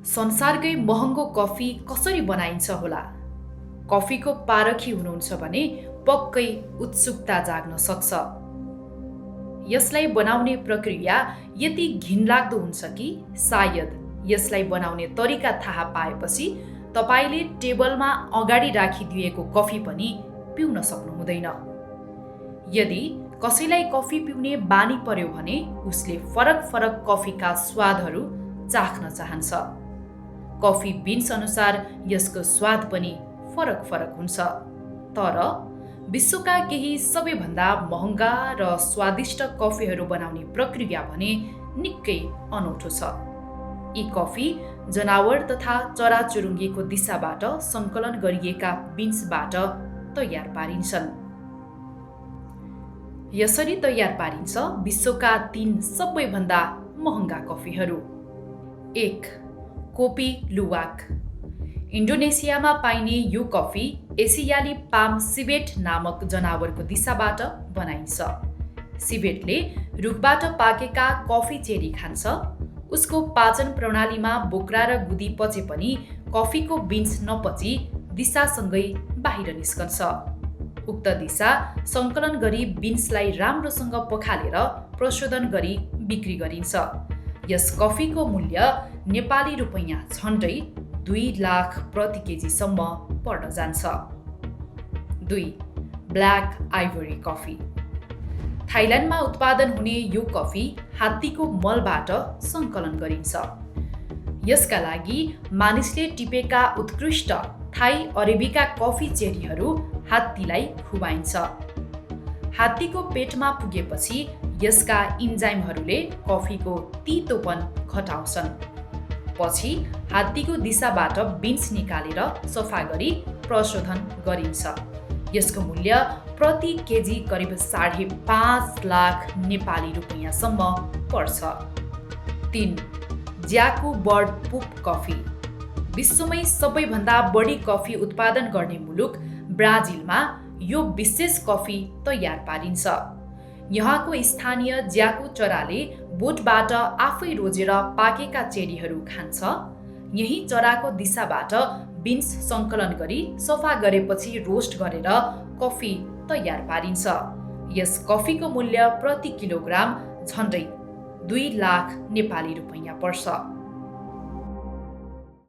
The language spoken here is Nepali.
संसारकै महँगो कफी कसरी बनाइन्छ होला? कफीको पारखी हुनुहुन्छ भने पक्कै उत्सुकता जाग्न सक्छ। यसलाई बनाउने प्रक्रिया यति घिनलाग्दो हुन्छ कि सायद यसलाई बनाउने तरिका थाहा पाएपछि तपाईले टेबलमा अगाडि राखिदिएको कफी पनि पिउन सक्नुहुँदैन। यदि कसैलाई कफी पिउने बानी पर्यो भने उसले फरक फरक कफीका स्वादहरू चाख्न चाहन्छ। कफी बिन्स अनुसार यसको स्वाद पनि फरक फरक हुन्छ। तर विश्वका केही सबैभन्दा महँगा र स्वादिष्ट कफीहरू बनाउने प्रक्रिया भने निकै अनौठो छ। यी कफी जनावर तथा चराचुरुङ्गीको दिशाबाट सङ्कलन गरिएका बिन्सबाट तयार पारिन्छन्। यसरी तयार पारिन्छ विश्वका 3 सबैभन्दा महँगा कफीहरू। 1. कोपी लुवाक। इन्डोनेसियामा पाइने यो कफी एसियाली पाम सिभेट नामक जनावरको दिशाबाट बनाइन्छ। सिभेटले रुखबाट पाकेका कफी चेरी खान्छ। उसको पाचन प्रणालीमा बोक्रा र गुदी पचे पनि कफीको बिन्स नपची दिशासँगै बाहिर निस्कन्छ। उक्त दिशा सङ्कलन गरी बिन्सलाई राम्रोसँग पखालेर प्रशोधन गरी बिक्री गरिन्छ। यस कफीको मूल्य नेपाली रुपैयाँ झन्डै 2 लाख प्रति केजीसम्म पर्न जान्छ। 2. Black ivory coffee. थाइल्यान्डमा उत्पादन हुने यो कफी हात्तीको मलबाट सङ्कलन गरिन्छ। यसका लागि मानिसले टिपेका उत्कृष्ट थाई अरेबिका कफी चेरीहरू हात्तीलाई खुवाइन्छ। हात्तीको पेटमा पुगेपछि यसका इन्जाइमहरूले कफीको तीतोपन घटाउँछन्। पछि हात्तीको दिशाबाट बिन्स निकालेर सफा गरी प्रशोधन गरिन्छ। यसको मूल्य प्रति केजी करिब 5.5 लाख नेपाली रुपैयाँसम्म पर्छ। 3. ज्याकु बर्ड पुप कफी। विश्वमै सबैभन्दा बढी कफी उत्पादन गर्ने मुलुक ब्राजिलमा यो विशेष कफी तयार पारिन्छ। यहाँको स्थानीय ज्याकु चराले बोटबाट आफै रोजेर पाकेका चेरीहरू खान्छ। यही चराको दिशाबाट बिन्स सङ्कलन गरी सफा गरेपछि रोस्ट गरेर कफी तयार पारिन्छ। यस कफीको मूल्य प्रति किलोग्राम झन्डै 2 लाख नेपाली रुपैयाँ पर्छ।